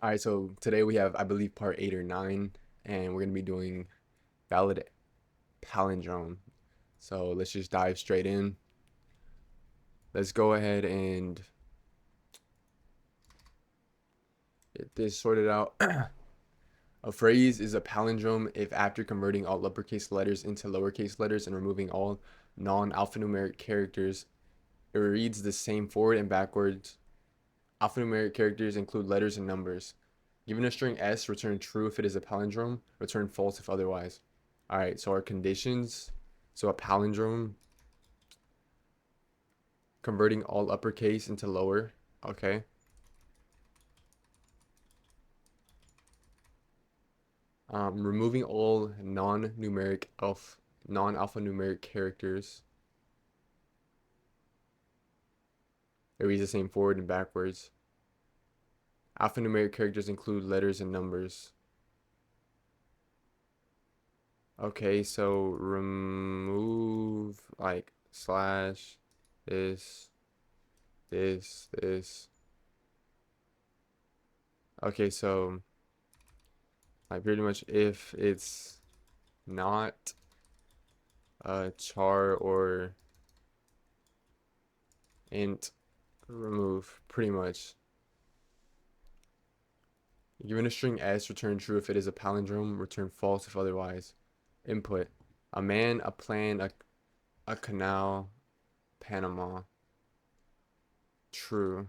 All right, so today we have, I believe, part 8 or 9, and we're going to be doing valid palindrome. So let's just dive straight in. Let's go ahead and get this sorted out. A phrase is a palindrome if after converting all uppercase letters into lowercase letters and removing all non-alphanumeric characters, it reads the same forward and backwards. Alphanumeric characters include letters and numbers. Given a string S, return true if it is a palindrome, return false if otherwise. All right, so our conditions. So a palindrome, converting all uppercase into lower. Okay. Removing all non-alphanumeric characters. It reads the same forward and backwards. Alphanumeric characters include letters and numbers. Okay, so remove like slash this, this. Okay, so like pretty much if it's not a char or int, remove pretty much. Given a string S, return true if it is a palindrome, return false if otherwise. Input: a man, a plan, a canal, Panama. True.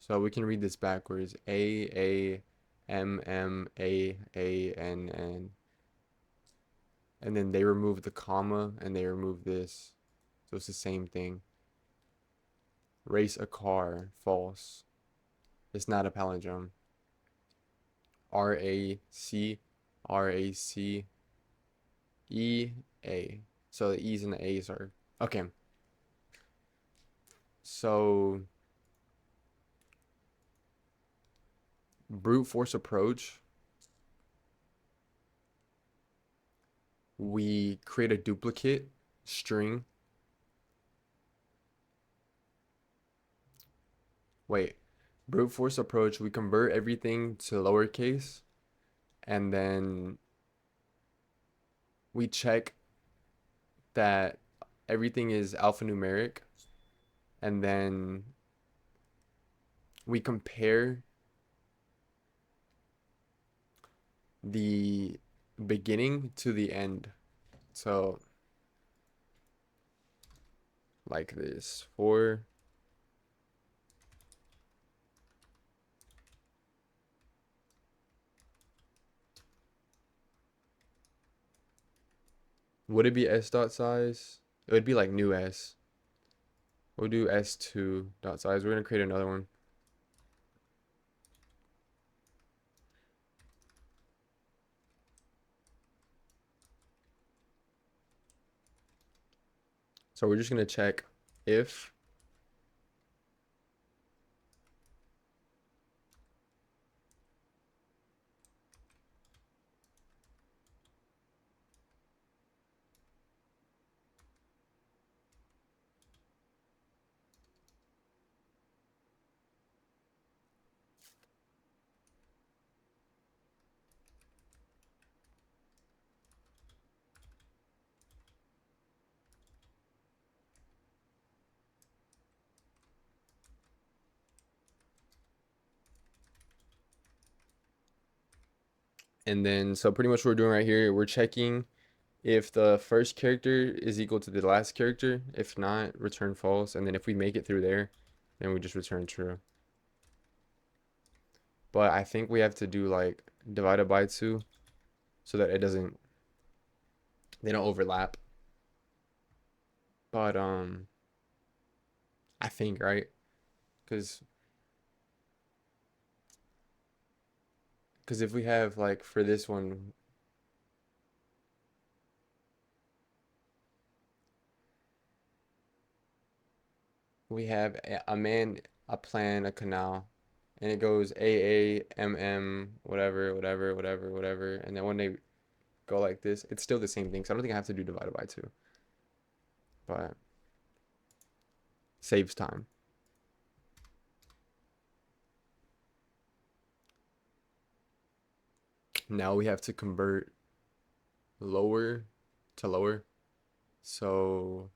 So we can read this backwards. A, and then they remove the comma and they remove this. So it's the same thing. Race a car. False. It's not a palindrome. R-A-C, R-A-C-E-A. So the E's and the A's are okay. So brute force approach, we create a duplicate string. Wait, brute force approach, we convert everything to lowercase and then we check that everything is alphanumeric and then we compare the beginning to the end. So like this for would it be s dot size? It would be like new s. We'll do s2 dot size. We're gonna create another one. So we're just gonna check if and then so pretty much what we're doing right here, we're checking if the first character is equal to the last character. If not, return false. And then if we make it through there, then we just return true. But I think we have to do like divided by 2 so that it doesn't, they don't overlap. But I think, right? Because if we have like for this one, we have a man, a plan, a canal, and it goes whatever. And then when they go like this, it's still the same thing. So I don't think I have to do divided by 2, but saves time. Now we have to convert lower to lower. So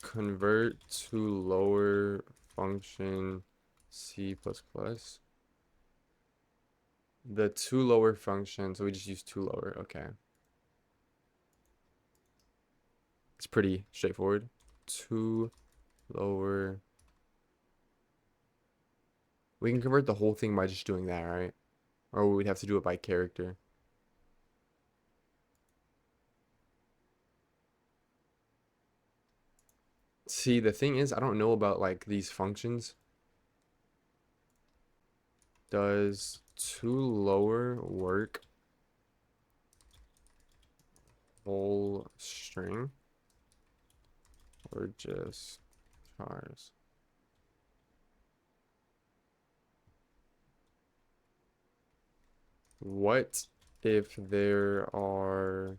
convert to lower function C++. The to lower function, so we just use to lower. Okay. It's pretty straightforward. To lower. We can convert the whole thing by just doing that, right? Or we'd have to do it by character. See, the thing is, I don't know about like these functions. Does to lower work whole string or just chars? What if there are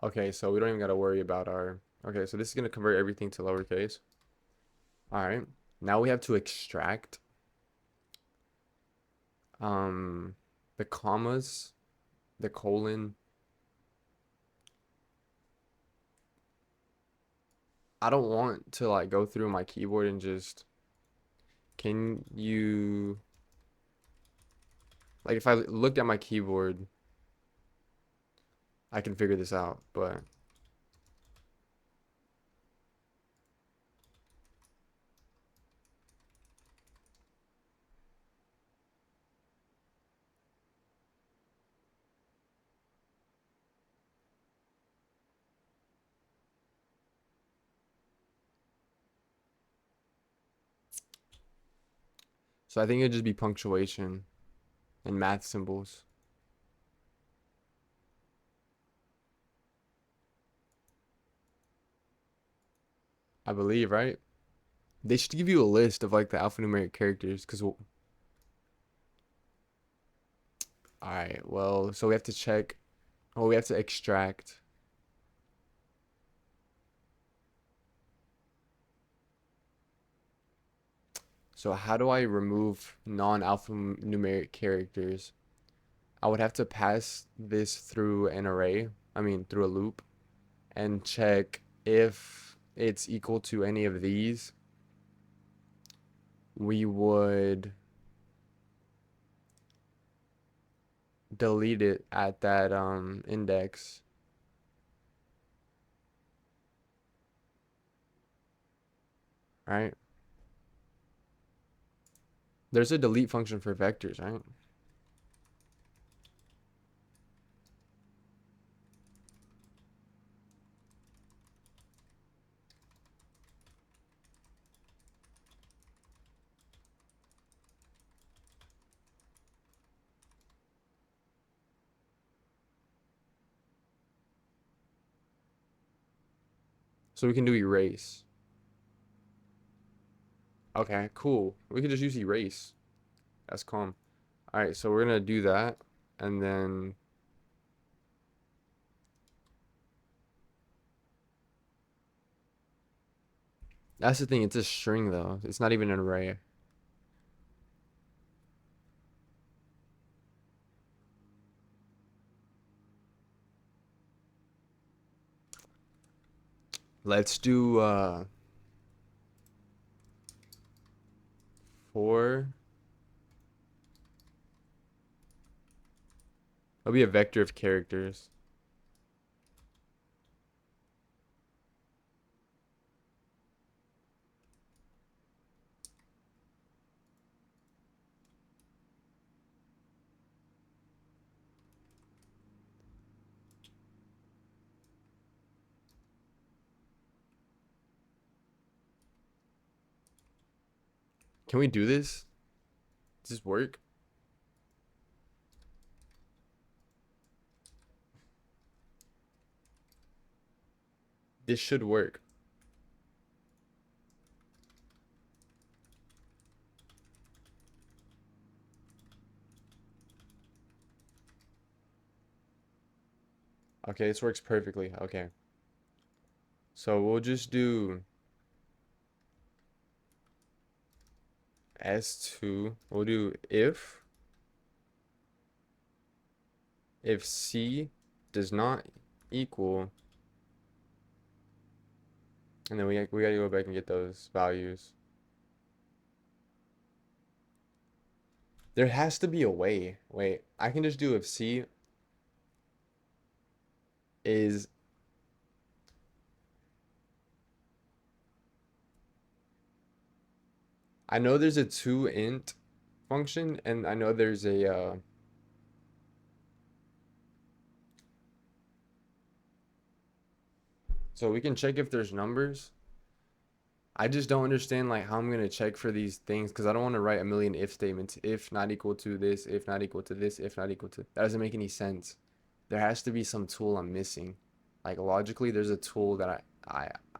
okay, so we don't even got to worry about our okay, so this is gonna convert everything to lowercase. All right, now we have to extract um the commas, the colon. I don't want to like go through my keyboard and just can you like if I looked at my keyboard, I can figure this out, but so I think it'd just be punctuation and math symbols. I believe, right? They should give you a list of like the alphanumeric characters because all right, well, so we have to check. Oh, we have to extract. So how do I remove non-alphanumeric characters? I would have to pass this through an array, I mean through a loop, and check if it's equal to any of these. We would delete it at that index, right? There's a delete function for vectors, right? So we can do erase. Okay, cool. We can just use erase. That's calm. All right, so we're gonna do that, and then that's the thing. It's a string though. It's not even an array. Let's do 4. It'll be a vector of characters. Can we do this? Does this work? This should work. Okay, this works perfectly. Okay. So we'll just do S2. We'll do if C does not equal, and then we gotta go back and get those values. There has to be a way. Wait, I can just do if C is, I know there's a toInt function, and I know there's a so we can check if there's numbers. I just don't understand like how I'm gonna check for these things because I don't want to write a million if statements. If not equal to this, if not equal to this, if not equal to, that doesn't make any sense. There has to be some tool I'm missing. Like logically, there's a tool that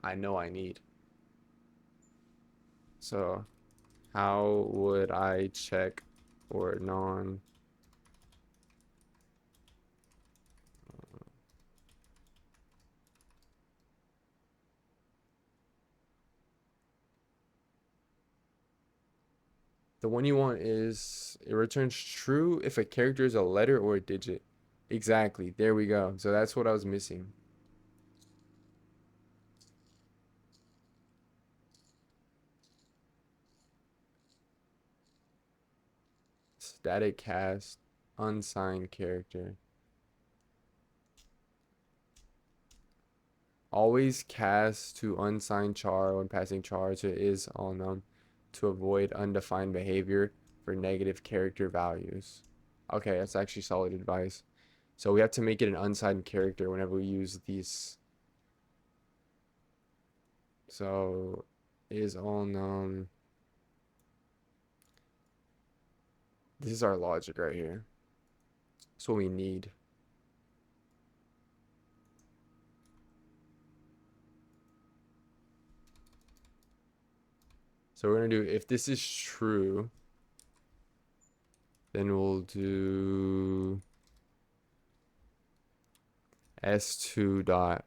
I know I need. So how would I check for non? The one you want is it returns true if a character is a letter or a digit. Exactly. There we go. So that's what I was missing. Static cast, unsigned character. Always cast to unsigned char when passing char to is all num to avoid undefined behavior for negative character values. Okay, that's actually solid advice. So we have to make it an unsigned character whenever we use these. So is all num. This is our logic right here. That's what we need. So we're gonna do if this is true, then we'll do s2 dot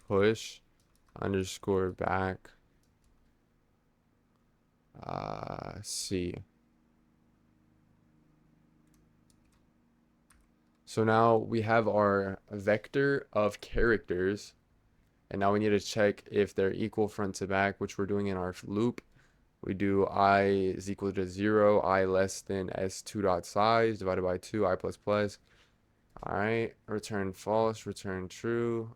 push underscore back C. So now we have our vector of characters, and now we need to check if they're equal front to back, which we're doing in our loop. We do I is equal to 0, I less than s2 dot size divided by 2, I plus plus. All right, return false, return true.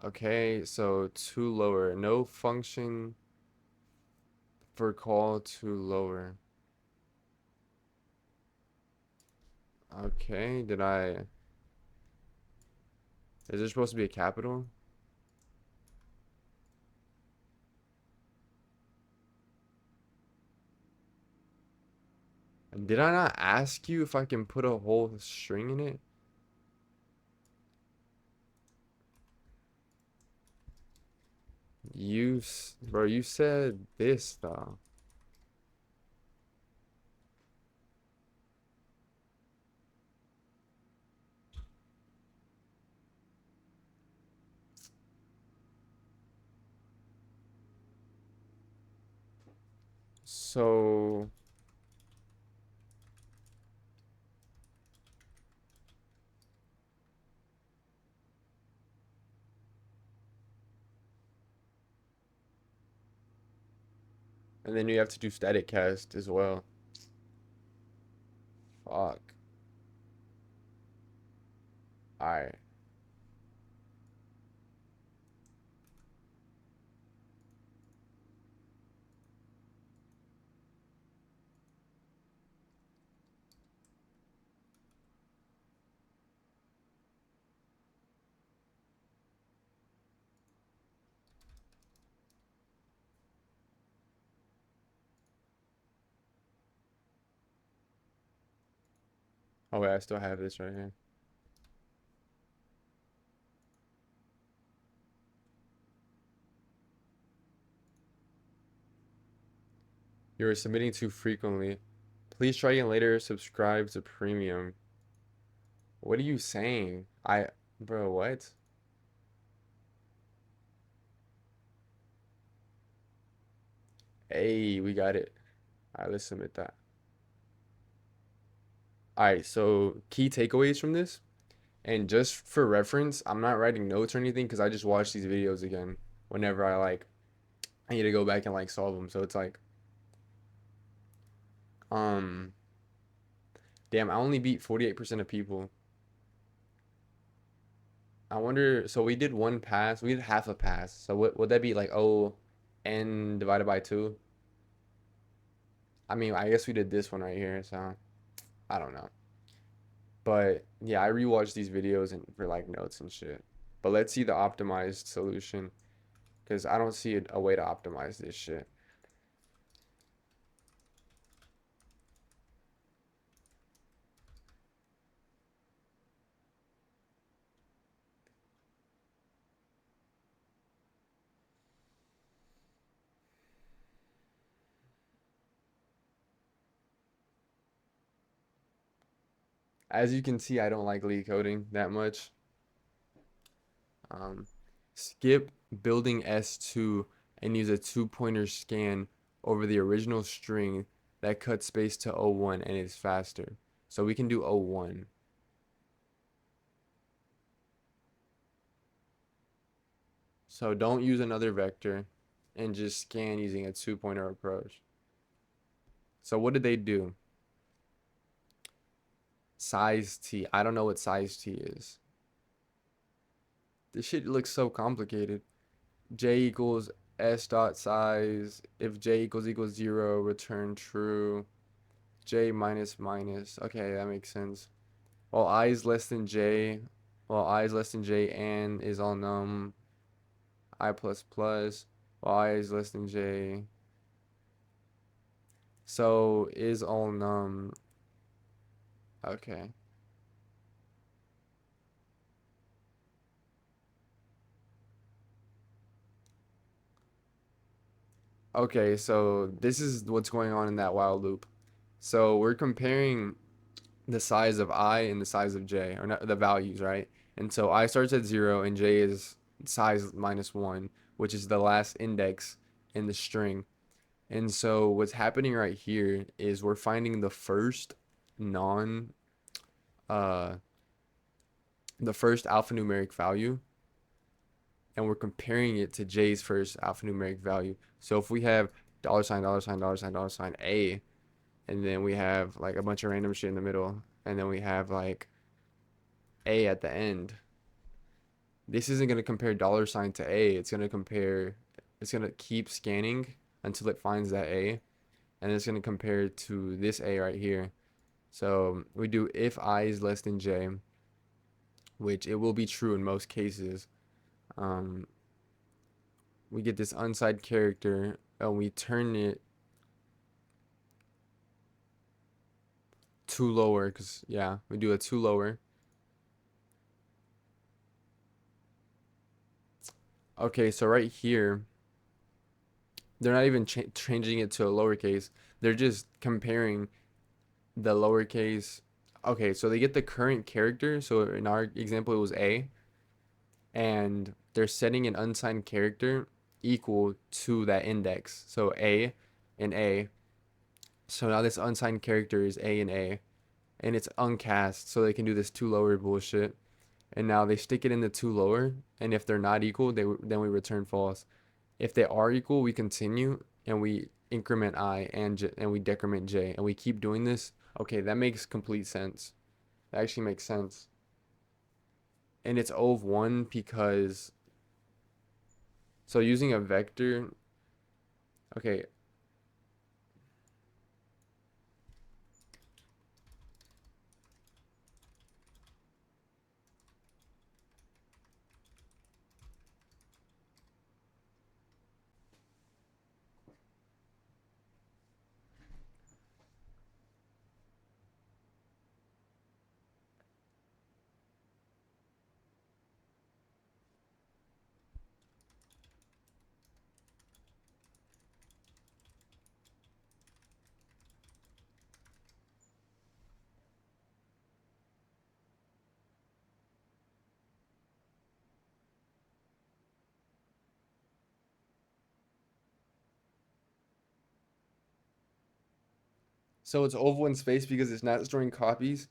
Okay, so to lower, no function for call to lower. Okay, is there supposed to be a capital? Did I not ask you if I can put a whole string in it? Bro, you said this though. So, and then you have to do static cast as well. Fuck. Alright. Oh wait, I still have this right here. You were submitting too frequently. Please try again later. Subscribe to premium. What are you saying? Bro, what? Hey, we got it. All right, let's submit that. All right, so key takeaways from this, and just for reference, I'm not writing notes or anything because I just watch these videos again whenever I need to go back and like solve them. So it's like, um, damn, I only beat 48% of people. I wonder, so we did one pass, we did half a pass. So what would that be like, oh, n divided by 2? I mean, I guess we did this one right here, so I don't know. But yeah, I rewatched these videos and for like notes and shit. But let's see the optimized solution because I don't see a way to optimize this shit. As you can see, I don't like lead coding that much. Um, Skip building S2 and use a two-pointer scan over the original string that cuts space to O1 and is faster. So we can do O1. So don't use another vector and just scan using a two-pointer approach. So what did they do? Size T. I don't know what size T is. This shit looks so complicated. J equals S dot size. If J equals 0, return true. J minus minus. Okay, that makes sense. While I is less than J, while I is less than J and is all num, I plus plus. While I is less than J. So is all num. Okay. Okay, so this is what's going on in that while loop. So we're comparing the size of I and the size of J, or not, the values, right? And so I starts at 0 and J is size minus 1, which is the last index in the string. And so what's happening right here is we're finding non uh the first alphanumeric value, and we're comparing it to J's first alphanumeric value. So if we have dollar sign, dollar sign, dollar sign, dollar sign A, and then we have like a bunch of random shit in the middle, and then we have like A at the end. This isn't going to compare dollar sign to A. It's going to keep scanning until it finds that A, and it's going to compare to this A right here. So we do if I is less than J, which it will be true in most cases. Um, we get this unsigned character, and we turn it to lower, because, yeah, we do a to lower. Okay, so right here, they're not even changing it to a lowercase. They're just comparing the lowercase. Okay, so they get the current character. So in our example, it was A, and they're setting an unsigned character equal to that index. So A and A. So now this unsigned character is A, and it's uncast, so they can do this to lower bullshit. And now they stick it in the to lower, and if they're not equal, then we return false. If they are equal, we continue and we increment I and we decrement J, and we keep doing this. Okay, that makes complete sense. That actually makes sense. And it's O of 1 because, so using a vector, okay, So it's oval in space because it's not storing copies,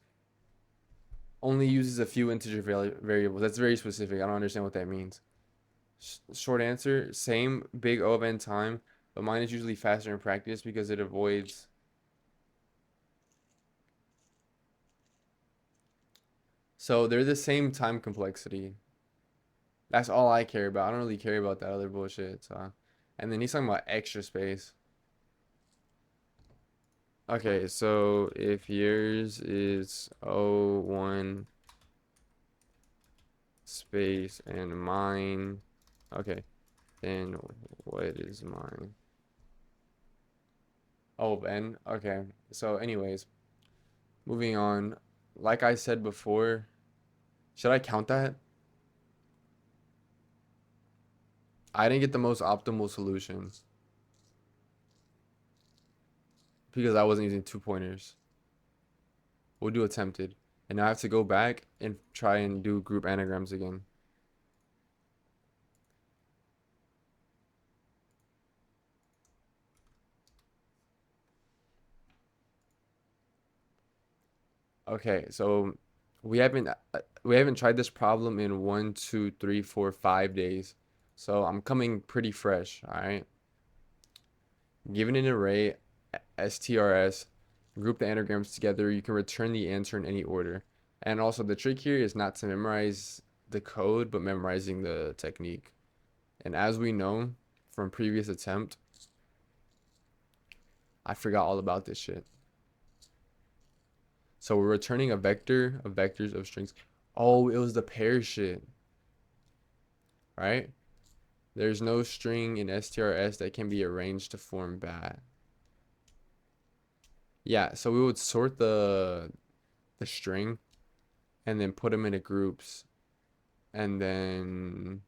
only uses a few integer variables. That's very specific. I don't understand what that means. Short answer, same big O of n time, but mine is usually faster in practice because it avoids. So they're the same time complexity. That's all I care about. I don't really care about that other bullshit. So, and then he's talking about extra space. Okay, so if yours is O1 space and mine, okay, then what is mine? O of n. Okay, so anyways, moving on. Like I said before, should I count that? I didn't get the most optimal solution because I wasn't using two pointers. We'll do attempted. And now I have to go back and try and do group anagrams again. Okay, so we haven't we haven't tried this problem in 1, 2, 3, 4, 5 days. So I'm coming pretty fresh, all right? Given an array STRS, group the anagrams together, you can return the answer in any order. And also the trick here is not to memorize the code, but memorizing the technique. And as we know from previous attempt, I forgot all about this shit. So we're returning a vector of vectors of strings. Oh, it was the pair shit, right? There's no string in STRS that can be arranged to form bat. Yeah, so we would sort the string and then put them into groups and then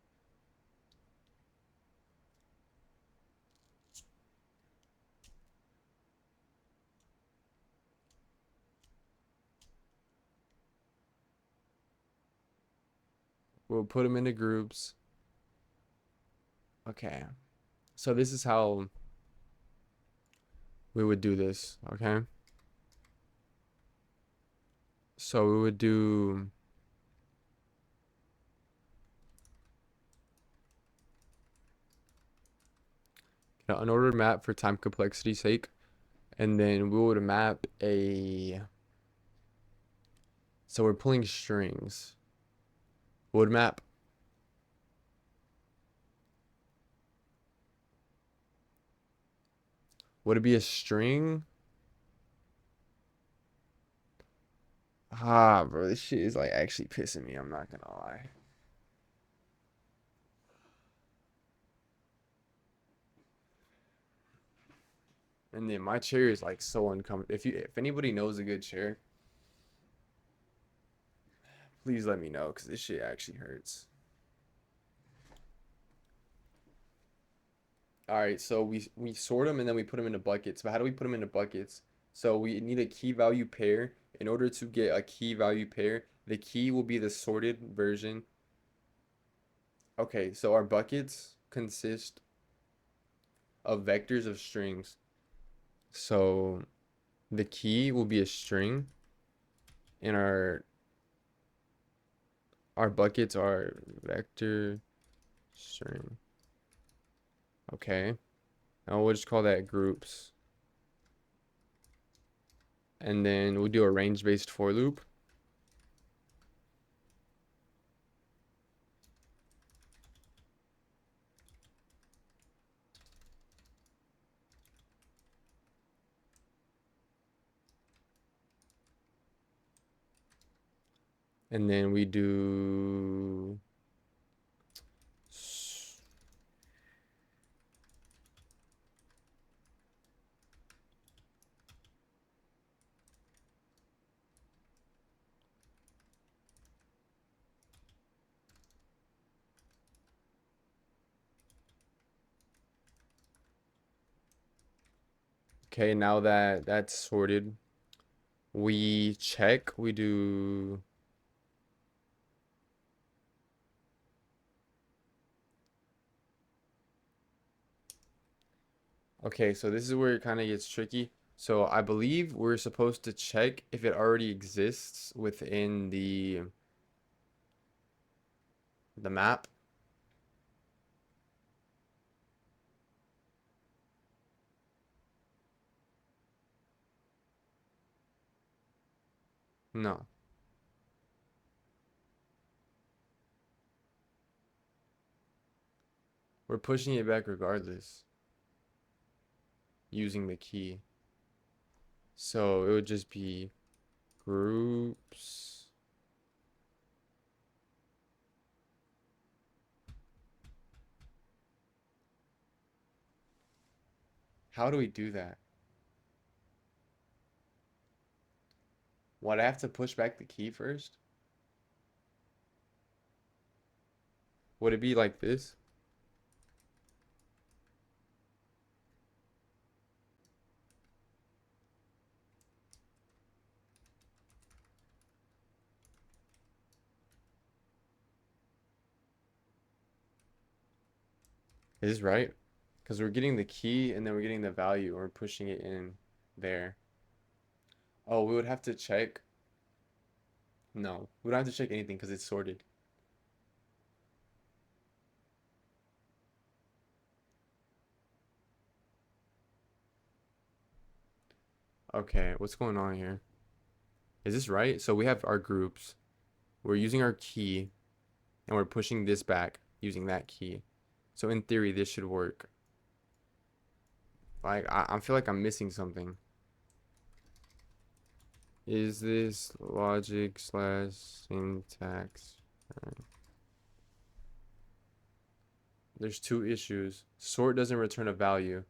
we'll put them into groups. Okay. So this is how we would do this, okay? So we would do an unordered map for time complexity sake, and then we would map a. So we're pulling strings. Would map. Would it be a string? Ah, bro, this shit is like actually pissing me. I'm not gonna lie. And then my chair is like so uncomfortable. If anybody knows a good chair, please let me know because this shit actually hurts. All right, so we sort them and then we put them into buckets. But how do we put them into buckets? So we need a key value pair. In order to get a key value pair, the key will be the sorted version. Okay, so our buckets consist of vectors of strings. So the key will be a string and our buckets are vector string. Okay. Now we'll just call that groups. And then we'll do a range-based for loop. And then we do okay, now that that's sorted, we check, we do okay, so this is where it kind of gets tricky. So I believe we're supposed to check if it already exists within the map. No, we're pushing it back regardless using the key. So it would just be groups. How do we do that? What, I have to push back the key first? Would it be like this? Is this right? Because we're getting the key and then we're getting the value and we're pushing it in there. Oh, we would have to check. No, we don't have to check anything because it's sorted. Okay, what's going on here? Is this right? So we have our groups. We're using our key and we're pushing this back using that key. So in theory, this should work. Like, I feel like I'm missing something. Is this logic slash syntax? There's two issues. Sort doesn't return a value.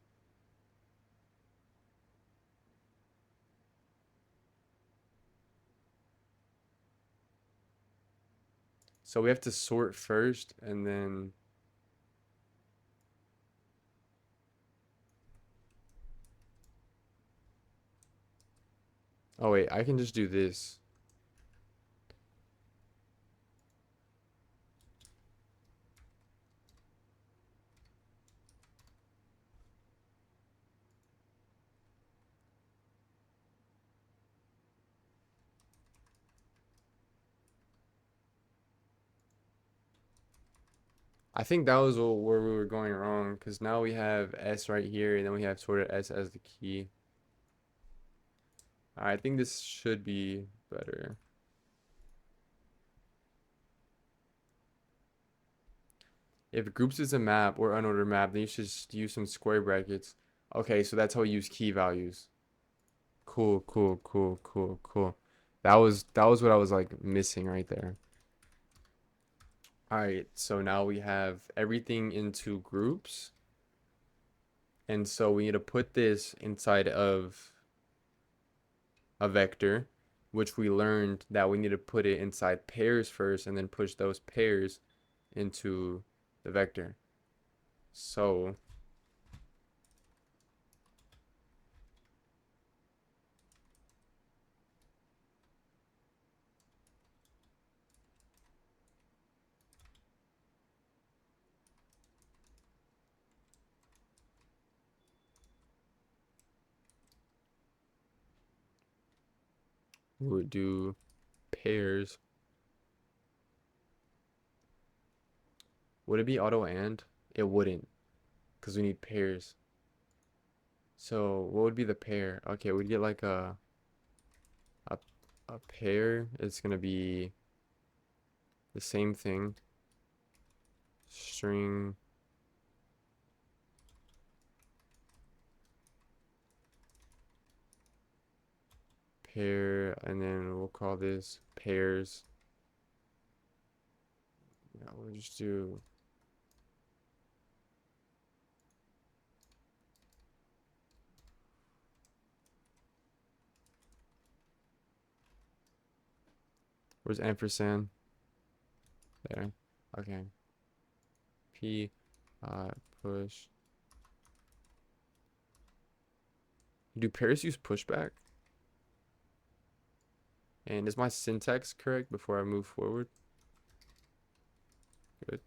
So we have to sort first and then. Oh wait, I can just do this. I think that was where we were going wrong because now we have S right here and then we have sorted S as the key. I think this should be better. If groups is a map or unordered map, then you should just use some square brackets. Okay, so that's how we use key values. Cool, cool, cool, cool, cool. That was what I was like missing right there. All right, so now we have everything into groups. And so we need to put this inside of a vector, which we learned that we need to put it inside pairs first and then push those pairs into the vector. So we would do pairs. Would it be auto and? It wouldn't, because we need pairs. So what would be the pair? Okay, we'd get like a a pair. It's gonna be the same thing. String pair, and then we'll call this pairs. Yeah, we'll just do. Where's ampersand? There. Okay. P push. Do pairs use pushback? And is my syntax correct before I move forward? Good.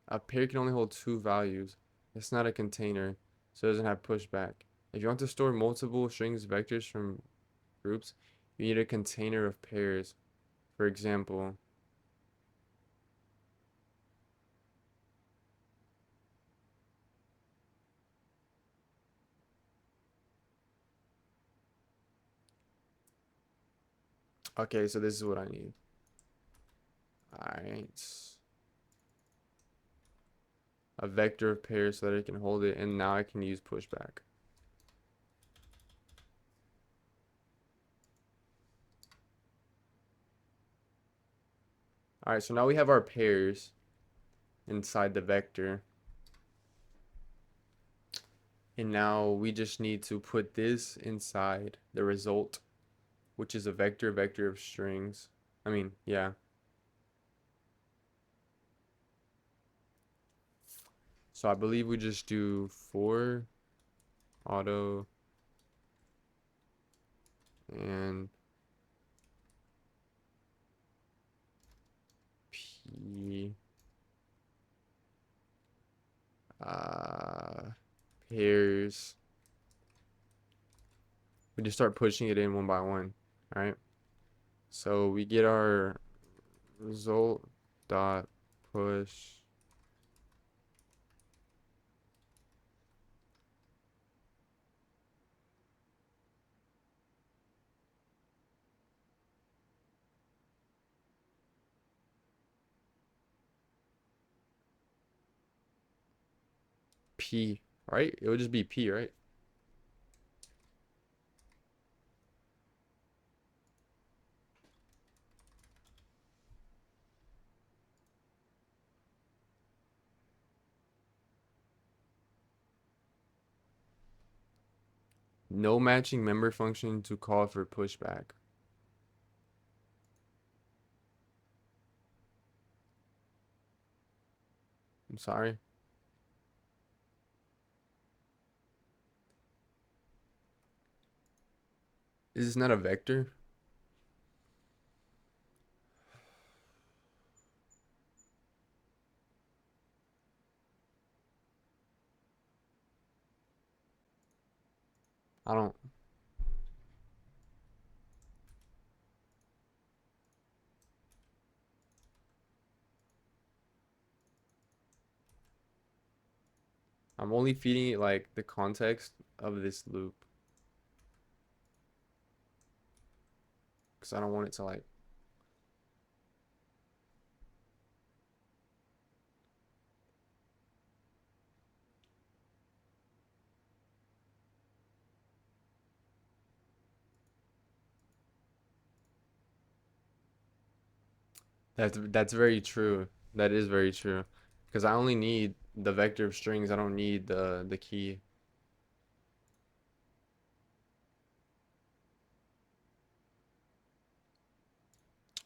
A pair can only hold two values. It's not a container, so it doesn't have pushback. If you want to store multiple strings vectors from groups, you need a container of pairs. For example, okay, so this is what I need. Alright. A vector of pairs so that I can hold it, and now I can use pushback. Alright, so now we have our pairs inside the vector. And now we just need to put this inside the result, which is a vector of strings. I mean, yeah. So I believe we just do for auto and p uh, pairs. We just start pushing it in one by one. All right. So we get our result dot push p, right? It would just be p, right? No matching member function to call for pushback. I'm sorry. Is this not a vector? I don't. I'm only feeding it like the context of this loop because I don't want it to like. That's very true. That is very true. Because I only need the vector of strings. I don't need the key.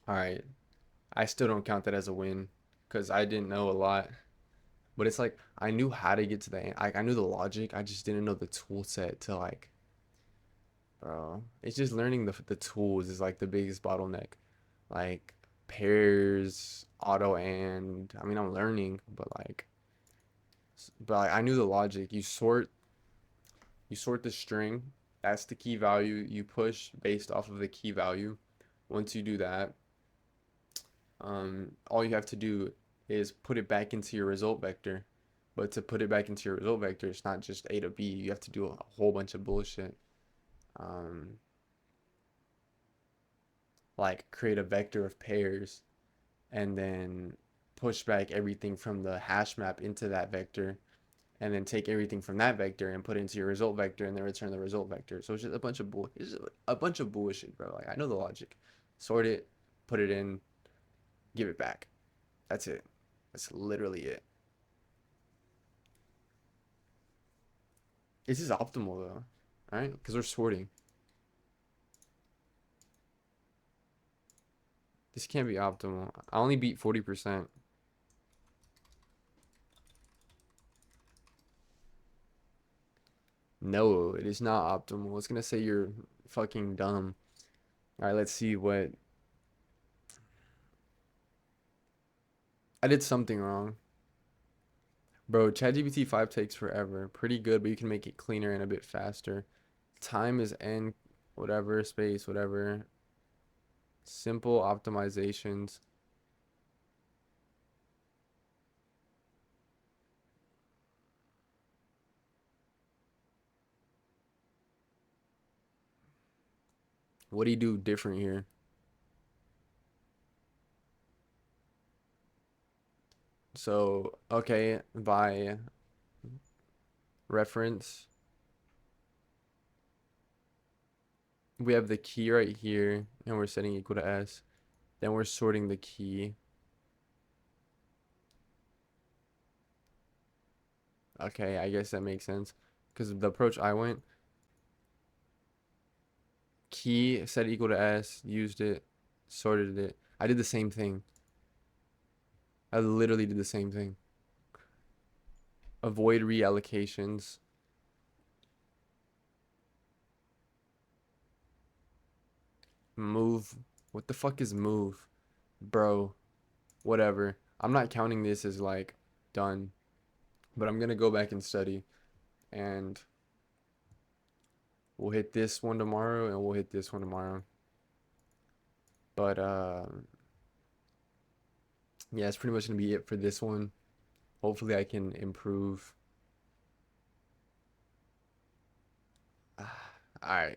All right. I still don't count that as a win because I didn't know a lot. But it's like I knew how to get to the end. I knew the logic. I just didn't know the tool set to like, bro. It's just learning the tools is like the biggest bottleneck. Like pairs, auto and I mean I'm learning, but like, I knew the logic. You sort the string. That's the key value. You push based off of the key value. Once you do that, all you have to do is put it back into your result vector. But to put it back into your result vector, it's not just A to B. You have to do a whole bunch of bullshit. Um, like create a vector of pairs and then push back everything from the hash map into that vector and then take everything from that vector and put it into your result vector and then return the result vector. So it's just a bunch of bull. It's just a bunch of bullshit, bro. Like I know the logic. Sort it, put it in, give it back. That's it. That's literally it. This is optimal though, all right? Because we're sorting. This can't be optimal. I only beat 40%. No, it is not optimal. It's gonna say you're fucking dumb. All right, let's see what I did something wrong. Bro, ChatGPT 5 takes forever. Pretty good, but you can make it cleaner and a bit faster. Time is n whatever space, whatever. Simple optimizations. What do you do different here? So, okay, by reference, we have the key right here, and we're setting equal to s. Then we're sorting the key. Okay, I guess that makes sense. Because the approach I went, key set equal to s, used it, sorted it. I did the same thing. I literally did the same thing. Avoid reallocations. Move. What the fuck is move? Bro, whatever. I'm not counting this as like done, but I'm gonna go back and study, and we'll hit this one tomorrow and we'll hit this one tomorrow. But yeah, it's pretty much gonna be it for this one. Hopefully I can improve. All right.